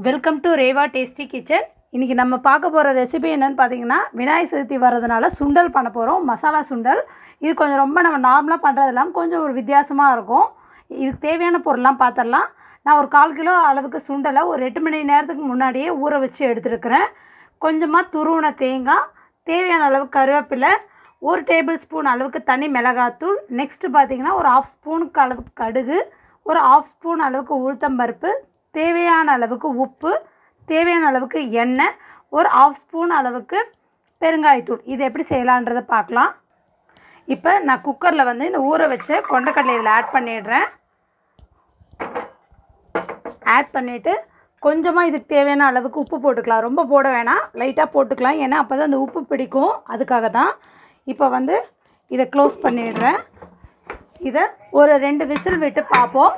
Welcome to Reva tasty kitchen. இன்றைக்கி நம்ம பார்க்க போகிற ரெசிபி என்னென்னு பார்த்தீங்கன்னா, விநாயகர் சதுர்த்தி வர்றதுனால சுண்டல் பண்ண போகிறோம். மசாலா சுண்டல். இது கொஞ்சம் ரொம்ப நம்ம நார்மலாக பண்ணுறது இல்லாமல் கொஞ்சம் ஒரு வித்தியாசமாக இருக்கும். இதுக்கு தேவையான பொருள்லாம் பார்த்துடலாம். நான் ஒரு 1/4 கிலோ அளவுக்கு சுண்டலை ஒரு 8 மணி நேரத்துக்கு முன்னாடியே ஊற வச்சு எடுத்துருக்கிறேன். கொஞ்சமாக துருவின தேங்காய், தேவையான அளவுக்கு கருவேப்பிலை, 1 டேபிள் ஸ்பூன் அளவுக்கு தனி மிளகாத்தூள், நெக்ஸ்ட்டு பார்த்திங்கன்னா ஒரு 1/2 ஸ்பூனுக்கு அளவுக்கு கடுகு, ஒரு 1/2 ஸ்பூன் அளவுக்கு உளுத்தம்பருப்பு, தேவையான அளவுக்கு உப்பு, தேவையான அளவுக்கு எண்ணெய், ஒரு 1/2 ஸ்பூன் அளவுக்கு பெருங்காயத்தூள். இது எப்படி செய்யலான்றதை பார்க்கலாம். இப்போ நான் குக்கரில் இந்த ஊற வச்ச கொண்டைக்கடலை இதில் ஆட் பண்ணிடுறேன். ஆட் பண்ணிவிட்டு கொஞ்சமாக இதுக்கு தேவையான அளவுக்கு உப்பு போட்டுக்கலாம். ரொம்ப போட வேணாம், லைட்டாக போட்டுக்கலாம். ஏன்னா அப்போ தான் அந்த உப்பு பிடிக்கும், அதுக்காக தான். இப்போ இதை க்ளோஸ் பண்ணிடுறேன். இதை ஒரு 2 விசில் விட்டு பார்ப்போம்.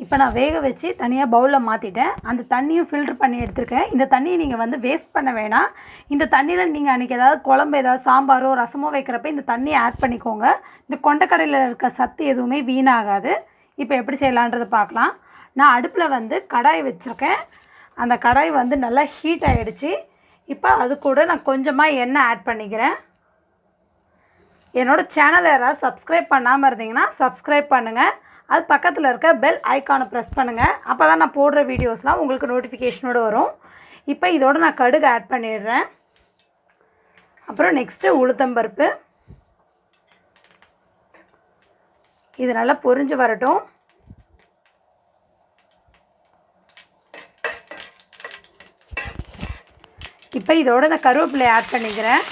இப்போ நான் வேக வச்சு தனியாக பவுலில் மாற்றிட்டேன். அந்த தண்ணியும் ஃபில்ட்ரு பண்ணி எடுத்துருக்கேன். இந்த தண்ணியை நீங்கள் வேஸ்ட் பண்ண வேணாம். இந்த தண்ணியில் நீங்கள் அன்றைக்கி ஏதாவது குழம்பு, ஏதாவது சாம்பாரோ ரசமோ வைக்கிறப்ப இந்த தண்ணியை ஆட் பண்ணிக்கோங்க. இந்த கொண்டைக்கடையில் இருக்க சத்து எதுவுமே வீணாகாது. இப்போ எப்படி செய்யலான்றதை பார்க்கலாம். நான் அடுப்பில் கடாய் வச்சுருக்கேன். அந்த கடாய் நல்லா ஹீட் ஆகிடுச்சு. இப்போ அது கூட நான் கொஞ்சமாக எண்ணெய் ஆட் பண்ணிக்கிறேன். என்னோடய சேனலை யாராவது சப்ஸ்கிரைப் பண்ணாமல் இருந்தீங்கன்னா சப்ஸ்கிரைப் பண்ணுங்கள். அது பக்கத்தில் இருக்க பெல் ஐக்கானை ப்ரெஸ் பண்ணுங்கள். அப்போ தான் நான் போடுற வீடியோஸ்லாம் உங்களுக்கு நோட்டிஃபிகேஷனோடு வரும். இப்போ இதோடு நான் கடுகு ஆட் பண்ணிடுறேன். அப்புறம் நெக்ஸ்ட்டு உளுத்தம்பருப்பு. இது நல்லா பொரிஞ்சு வரட்டும். இப்போ இதோட நான் கருவேப்பிலையை ஆட் பண்ணிக்கிறேன்.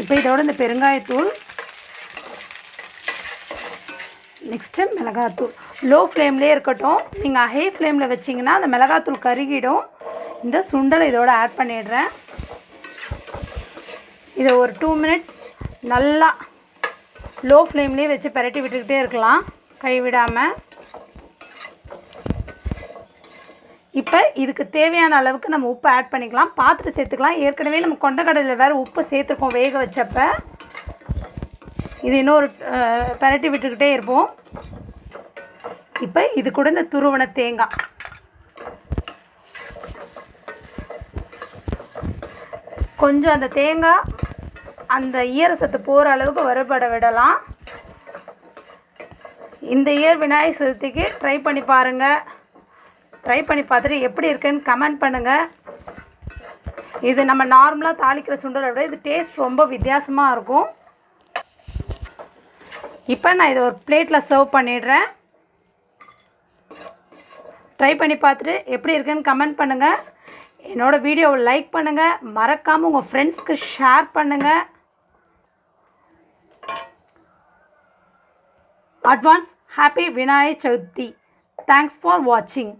இப்போ இதோட இந்த பெருங்காயத்தூள், நெக்ஸ்ட்டு மிளகாத்தூள். லோ ஃப்ளேம்லேயே இருக்கட்டும். நீங்கள் ஹை ஃப்ளேமில் வச்சிங்கன்னா அந்த மிளகாத்தூள் கருகிடும். இந்த சுண்டலை இதோட ஆட் பண்ணிடுறேன். இதை ஒரு 2 மினிட்ஸ் நல்லா லோ ஃப்ளேம்லேயே வச்சு பரட்டி விட்டுக்கிட்டே இருக்கலாம், கைவிடாமல். இப்போ இதுக்கு தேவையான அளவுக்கு நம்ம உப்பு ஆட் பண்ணிக்கலாம். பார்த்துட்டு சேர்த்துக்கலாம். ஏற்கனவே நம்ம கொண்டைக்கடலையில் வேறு உப்பு சேர்த்துருக்கோம் வேக வச்சப்போ. இது இன்னொரு பரட்டி விட்டுக்கிட்டே இருப்போம். இப்போ இது கூட இந்த துருவன தேங்காய், கொஞ்சம் அந்த தேங்காய் அந்த ஈரசத்து போகிற அளவுக்கு வறுபட விடலாம். இந்த இயர் விநாயகர் சதுர்த்திக்கு ட்ரை பண்ணி பாருங்கள். ட்ரை பண்ணி பார்த்துட்டு எப்படி இருக்குன்னு கமெண்ட் பண்ணுங்கள். இது நம்ம நார்மலாக தாளிக்கிற சுண்டலை விட இது டேஸ்ட் ரொம்ப வித்தியாசமாக இருக்கும். இப்போ நான் இதை ஒரு பிளேட்டில் சர்வ் பண்ணிடுறேன். ட்ரை பண்ணி பார்த்துட்டு எப்படி இருக்குன்னு கமெண்ட் பண்ணுங்கள். என்னோடய வீடியோவை லைக் பண்ணுங்கள். மறக்காமல் உங்கள் ஃப்ரெண்ட்ஸ்க்கு ஷேர் பண்ணுங்கள். Advance happy Vinayagar Chaturthi. Thanks for வாட்சிங்.